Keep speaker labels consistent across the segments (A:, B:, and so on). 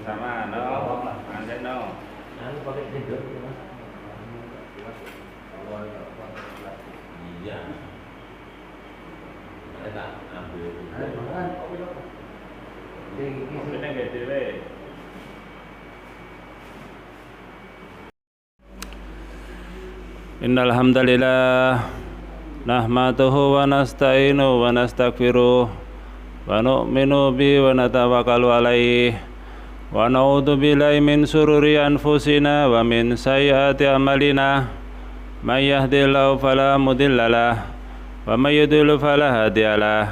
A: sama no, ada no.
B: Anu pakai tidur gitu mas.
C: Iya. Saya tak ambil.
A: Kopinya nggak dewe. Innal hamdalillah nahmaduhu wa nasta'inu wa nastaghfiruh wa nu'minu bihi wa natawakkalu alaihi wa na'udzu billahi min sururi anfusina wa min sayyiati a'malina may yahdihillahu fala mudilla lahu wa may yudlil fala hadiya lahu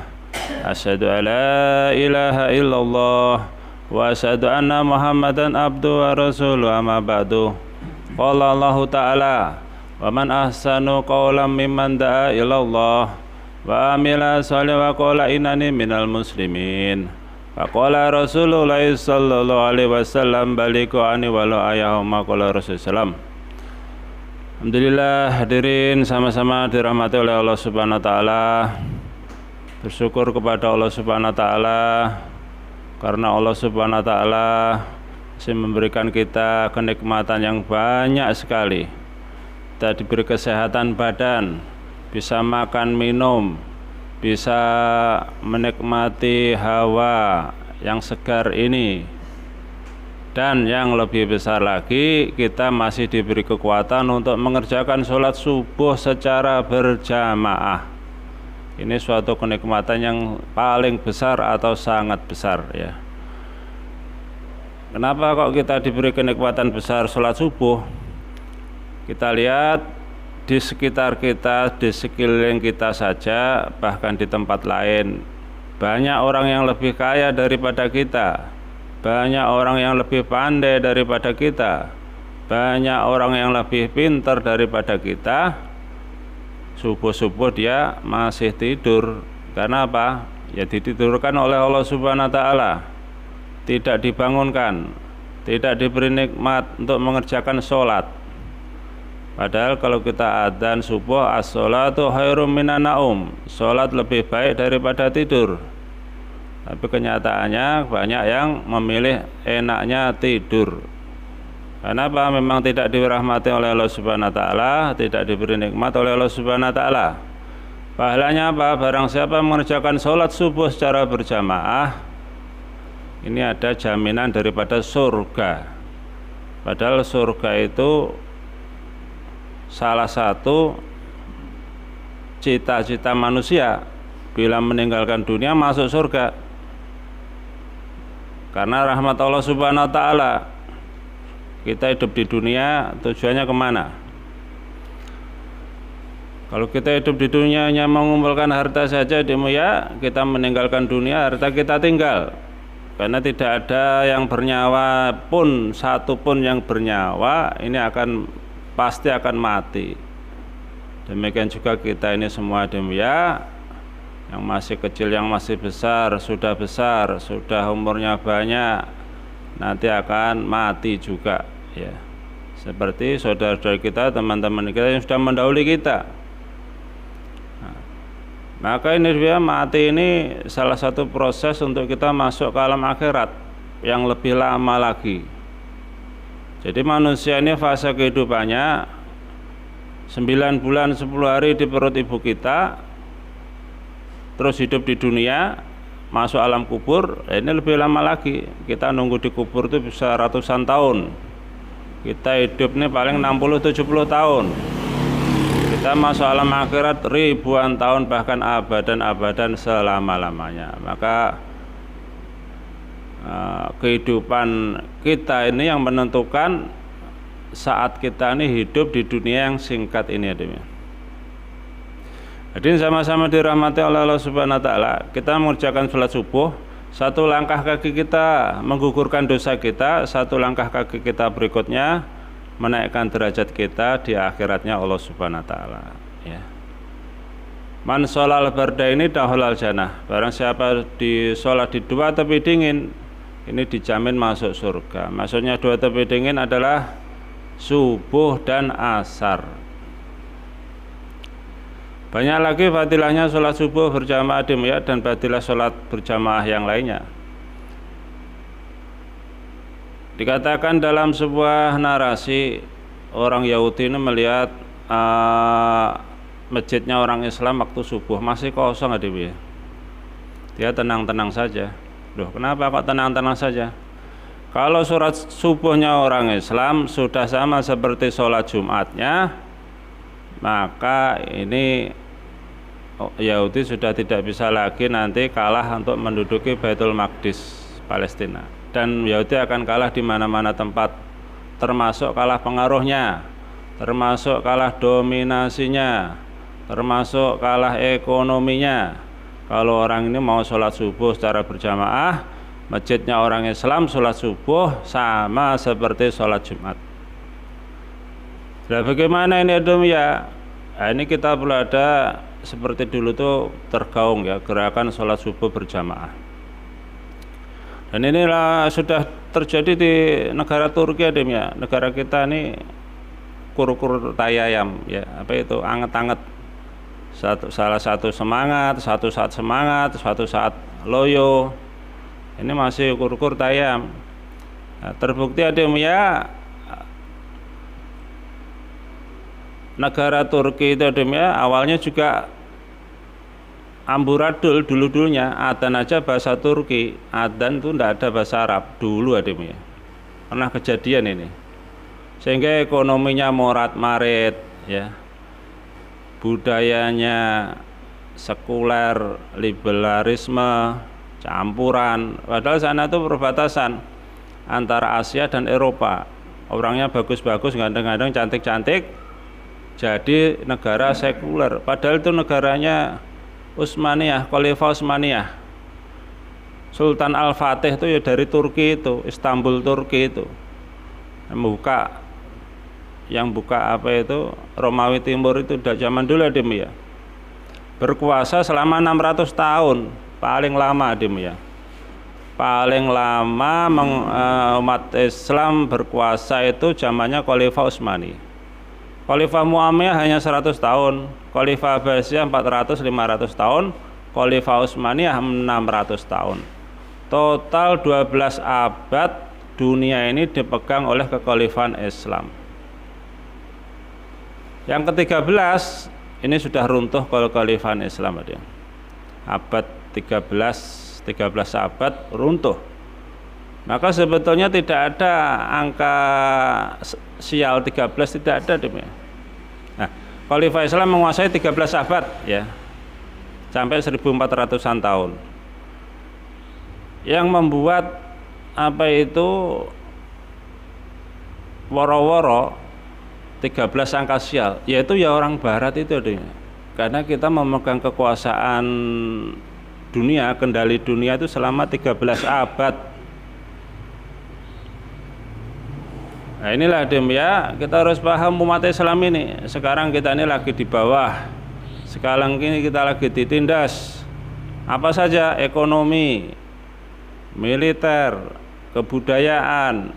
A: asyhadu an la ilaha illallah wa asyhadu anna muhammadan abduhu wa rasuluhu amma ba'du. Qala Allah ta'ala wa man ahsanu qawlan mimman da'a ilallah wa amila sholih wa qala innani minal muslimin. Wa qala Rasulullah sallallahu alaihi wasallam baliku ani walau ayahuma qala Rasulullah. Alhamdulillah hadirin sama-sama dirahmati oleh Allah Subhanahu wa taala. Bersyukur kepada Allah Subhanahu wa taala karena Allah Subhanahu wa taala masih memberikan kita kenikmatan yang banyak sekali. Kita diberi kesehatan badan, bisa makan minum, bisa menikmati hawa yang segar ini, dan yang lebih besar lagi kita masih diberi kekuatan untuk mengerjakan sholat subuh secara berjamaah. Ini suatu kenikmatan yang paling besar atau sangat besar ya. Kenapa kok kita diberi kenikmatan besar sholat subuh? Kita lihat di sekitar kita, di sekeliling kita saja, bahkan di tempat lain, banyak orang yang lebih kaya daripada kita, banyak orang yang lebih pandai daripada kita, banyak orang yang lebih pintar daripada kita. Subuh-subuh dia masih tidur. Karena apa? Ya ditidurkan oleh Allah Subhanahu wa taala, tidak dibangunkan, tidak diberi nikmat untuk mengerjakan sholat. Padahal kalau kita adzan subuh, as-sholatu khairum minan naum, sholat lebih baik daripada tidur. Tapi kenyataannya banyak yang memilih enaknya tidur. Kenapa? Memang tidak dirahmati oleh Allah Subhanahu wa taala, tidak diberi nikmat oleh Allah Subhanahu wa taala. Pahalanya apa? Barang siapa mengerjakan sholat subuh secara berjamaah, ini ada jaminan daripada surga. Padahal surga itu salah satu cita-cita manusia bila meninggalkan dunia masuk surga. Karena rahmat Allah Subhanahu wa taala. Kita hidup di dunia tujuannya kemana? Kalau kita hidup di dunia hanya mengumpulkan harta saja, ya kita meninggalkan dunia, harta kita tinggal. Karena tidak ada yang bernyawa pun, satu pun yang bernyawa ini pasti akan mati. Demikian juga kita ini semua ya, yang masih kecil, yang masih besar, sudah umurnya banyak, nanti akan mati juga ya. Seperti saudara-saudara kita, teman-teman kita yang sudah mendahului kita. Nah, maka ini dia mati ini salah satu proses untuk kita masuk ke alam akhirat yang lebih lama lagi. Jadi manusia ini fase kehidupannya 9 bulan 10 hari di perut ibu kita, terus hidup di dunia, masuk alam kubur, ini lebih lama lagi. Kita nunggu di kubur itu bisa ratusan tahun. Kita hidup ini paling 60-70 tahun. Kita masuk alam akhirat ribuan tahun, bahkan abadan selama-lamanya. Maka kehidupan kita ini yang menentukan saat kita ini hidup di dunia yang singkat ini. Jadi sama-sama dirahmati oleh Allah Subhanahu wa taala, kita mengerjakan sholat subuh, satu langkah kaki kita menggugurkan dosa kita, satu langkah kaki kita berikutnya menaikkan derajat kita di akhiratnya Allah Subhanahu wa taala ya. Man sholal bardaini dahulal jannah. Barang siapa di sholat di dua tepi dingin, ini dijamin masuk surga. Maksudnya dua tepi dingin adalah subuh dan asar. Banyak lagi fadilahnya sholat subuh berjamaah dan fadilah sholat berjamaah yang lainnya. Dikatakan dalam sebuah narasi, orang Yahudi ini melihat masjidnya orang Islam waktu subuh masih kosong adik ya. Dia tenang-tenang saja. Loh, kenapa kok tenang-tenang saja? Kalau sholat subuhnya orang Islam sudah sama seperti sholat Jumatnya, maka ini Yahudi sudah tidak bisa lagi nanti kalah untuk menduduki Baitul Maqdis Palestina. Dan Yahudi akan kalah di mana-mana tempat, termasuk kalah pengaruhnya, termasuk kalah dominasinya, termasuk kalah ekonominya. Kalau orang ini mau sholat subuh secara berjamaah, masjidnya orang Islam sholat subuh sama seperti sholat Jumat. Nah, bagaimana ini ya? Nah, ini kita perlu ada seperti dulu tuh tergaung ya, gerakan sholat subuh berjamaah. Dan inilah sudah terjadi di negara Turki ya. Negara kita ini kur-kur tayayam ya, apa itu anget-anget. Salah satu semangat, satu saat loyo. Ini masih kur-kur tayam. Nah, terbukti ya, negara Turki itu ya, awalnya juga amburadul dulu-dulunya, adzan aja bahasa Turki, adzan itu tidak ada bahasa Arab dulu ya. Pernah kejadian ini. Sehingga ekonominya morat-marit ya. Budayanya sekuler, liberalisme, campuran. Padahal sana itu perbatasan antara Asia dan Eropa. Orangnya bagus-bagus, ganteng-ganteng, cantik-cantik. Jadi negara sekuler. Padahal itu negaranya Utsmaniyah, Khalifah Utsmaniyah. Sultan Al-Fatih itu ya dari Turki itu, Istanbul Turki itu. Yang buka apa itu Romawi Timur itu udah zaman dulu ya. Berkuasa selama 600 tahun, paling lama ya. Paling lama umat Islam berkuasa itu zamannya Khalifah Utsmani. Khalifah Muammiyah hanya 100 tahun, Khalifah Abbasiyah 400-500 tahun, Khalifah Utsmaniyah 600 tahun. Total 12 abad dunia ini dipegang oleh kekhalifahan Islam. Yang ke-13 ini sudah runtuh kekhalifahan Islam ada. Abad 13 abad runtuh. Maka sebetulnya tidak ada angka sial 13, tidak ada demi. Nah, Khalifah Islam menguasai 13 abad ya. Sampai 1400-an tahun. Yang membuat apa itu woro-woro 13 angka sial, yaitu ya orang barat itu demi. Karena kita memegang kekuasaan dunia, kendali dunia itu selama 13 abad. Nah inilah ya, kita harus paham umat Islam ini. Sekarang kita ini lagi di bawah. Sekarang ini kita lagi ditindas. Apa saja, ekonomi, militer, kebudayaan,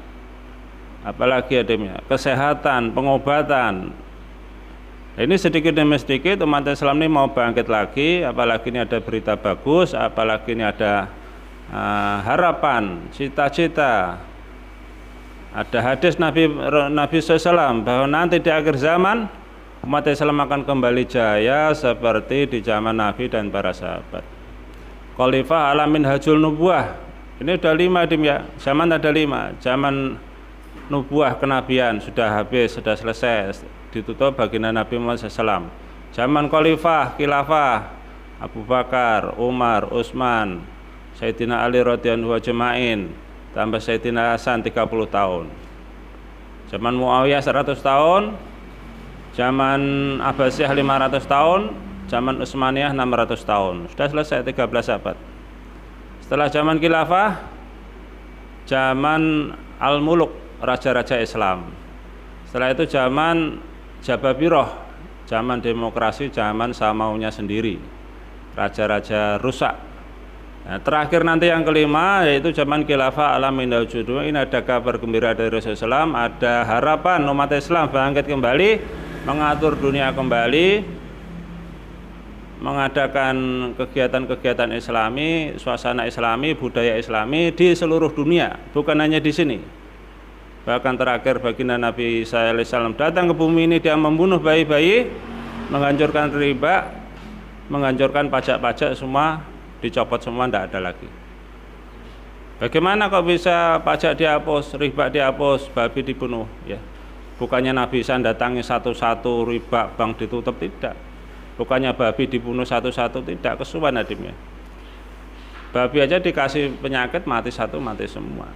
A: apalagi ya, kesehatan, pengobatan. Ini sedikit demi sedikit umat Islam ini mau bangkit lagi. Apalagi ini ada berita bagus, apalagi ini ada harapan, cita-cita. Ada hadis Nabi SAW bahwa nanti di akhir zaman umat Islam akan kembali jaya seperti di zaman Nabi dan para sahabat. Khalifah ala minhajul nubuwah. Ini udah 5 ya. Zaman ada 5. Zaman nubuah kenabian sudah habis, sudah selesai, ditutup baginda Nabi Muhammad SAW. Zaman Khalifah, Khilafah, Abu Bakar, Umar, Utsman, Sayyidina Ali radhiyallahu ajma'in, tambah Sayyidina Hasan 30 tahun. Zaman Muawiyah 100 tahun, zaman Abbasiyah 500 tahun, zaman Utsmaniyah 600 tahun. Sudah selesai 13 abad. Setelah zaman Khilafah, zaman Al-Muluk, raja-raja Islam. Setelah itu zaman Jababiroh, zaman demokrasi, zaman samaunya sendiri, raja-raja rusak. Nah, terakhir nanti yang kelima yaitu zaman Khilafah ala minhajul nubuwah. Ini ada kabar gembira dari Rasulullah SAW, ada harapan umat Islam bangkit kembali, mengatur dunia kembali, mengadakan kegiatan-kegiatan Islami, suasana Islami, budaya Islami di seluruh dunia, bukan hanya di sini. Bahkan terakhir baginda Nabi Isa alaihissalam datang ke bumi ini, dia membunuh bayi-bayi, menghancurkan riba, menghancurkan pajak-pajak semua, dicopot semua, tidak ada lagi. Bagaimana kok bisa pajak dihapus, riba dihapus, babi dibunuh? Ya, bukannya Nabi Isa datangi satu-satu, riba, bank ditutup, tidak. Bukannya babi dibunuh satu-satu, tidak, kesuwan adimnya. Babi aja dikasih penyakit, mati satu, mati semua.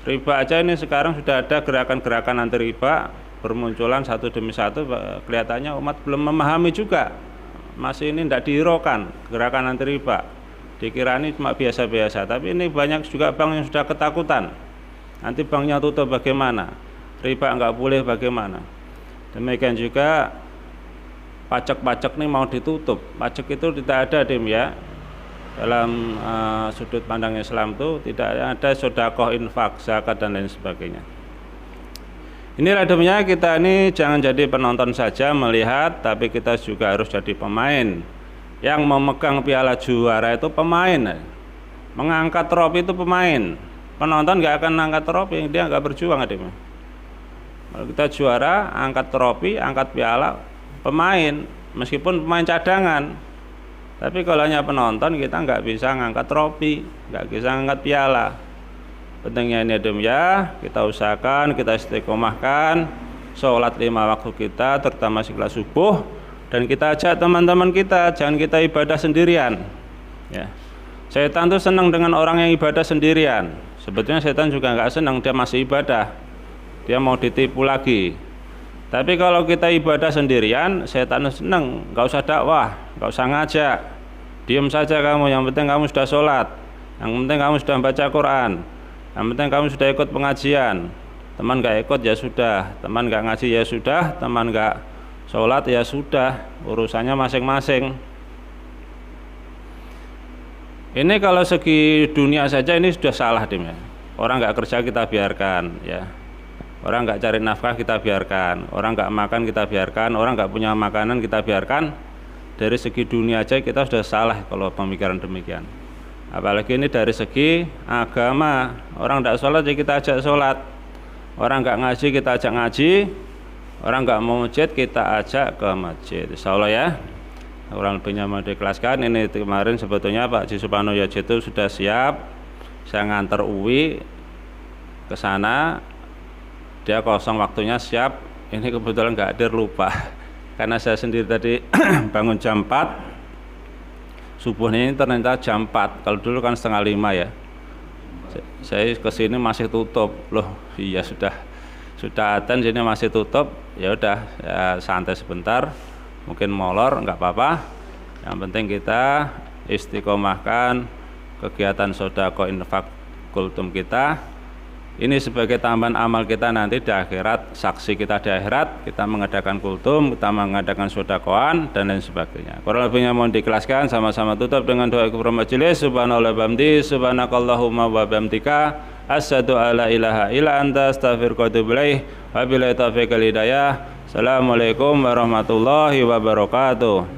A: Riba aja ini sekarang sudah ada gerakan-gerakan anti riba bermunculan satu demi satu, kelihatannya umat belum memahami juga. Masih ini tidak dihiraukan gerakan anti riba. Dikira ini cuma biasa-biasa, tapi ini banyak juga bank yang sudah ketakutan. Nanti banknya tutup bagaimana? Riba nggak boleh bagaimana? Demikian juga pajak-pajak ini mau ditutup. Pajak itu tidak ada ya. Dalam sudut pandang Islam itu tidak ada sedekah, infak, zakat dan lain sebagainya. Inilah deminya kita ini jangan jadi penonton saja melihat, tapi kita juga harus jadi pemain. Yang memegang piala juara itu pemain, mengangkat trofi itu pemain. Penonton nggak akan angkat trofi, dia nggak berjuang adiknya. Kalau kita juara, angkat trofi, angkat piala, pemain, meskipun pemain cadangan. Tapi kalau hanya penonton, kita nggak bisa ngangkat trofi, nggak bisa ngangkat piala. Pentingnya ini ya, kita usahakan, kita istiqomahkan sholat 5 waktu kita, terutama setelah subuh, dan kita ajak teman-teman kita, jangan kita ibadah sendirian. Ya, setan tuh senang dengan orang yang ibadah sendirian. Sebetulnya setan juga nggak senang, dia masih ibadah, dia mau ditipu lagi. Tapi kalau kita ibadah sendirian, setan senang, nggak usah dakwah, nggak usah ngajak, diam saja kamu. Yang penting kamu sudah sholat, yang penting kamu sudah baca Quran, yang penting kamu sudah ikut pengajian. Teman nggak ikut ya sudah, teman nggak ngaji ya sudah, teman nggak sholat ya sudah, urusannya masing-masing. Ini kalau segi dunia saja ini sudah salah dim ya. Orang nggak kerja kita biarkan ya. Orang nggak cari nafkah kita biarkan, orang nggak makan kita biarkan, orang nggak punya makanan kita biarkan. Dari segi dunia aja kita sudah salah kalau pemikiran demikian. Apalagi ini dari segi agama, orang nggak sholat ya kita ajak sholat, orang nggak ngaji kita ajak ngaji, orang nggak mau masjid kita ajak ke masjid. Insya Allah ya. Orang lebihnya mau dikelaskan. Ini kemarin sebetulnya Pak Haji Supano Yaji itu sudah siap, saya nganter Uwi ke sana. Dia kosong waktunya siap, ini kebetulan nggak hadir, lupa karena saya sendiri tadi bangun jam 4, subuhnya ini ternyata jam 4, kalau dulu kan setengah 5 ya. Saya kesini masih tutup loh, iya sudah adzan, sini masih tutup. Ya udah ya, santai sebentar, mungkin molor nggak apa-apa, yang penting kita istiqomahkan kegiatan sedekah infak kultum kita. Ini sebagai tambahan amal kita nanti di akhirat, saksi kita di akhirat, kita mengadakan kultum, kita mengadakan sedekahan dan lain sebagainya. Kurang lebihnya mohon diikhlaskan, sama-sama tutup dengan doa kufur majelis. Subhanallah bihamdi, subhanakallahumma wa bihamdika, asyhadu alla ilaha illa anta, astaghfiruka wa atubu ilaik. Wabillahi taufiq wal hidayah. Assalamualaikum warahmatullahi wabarakatuh.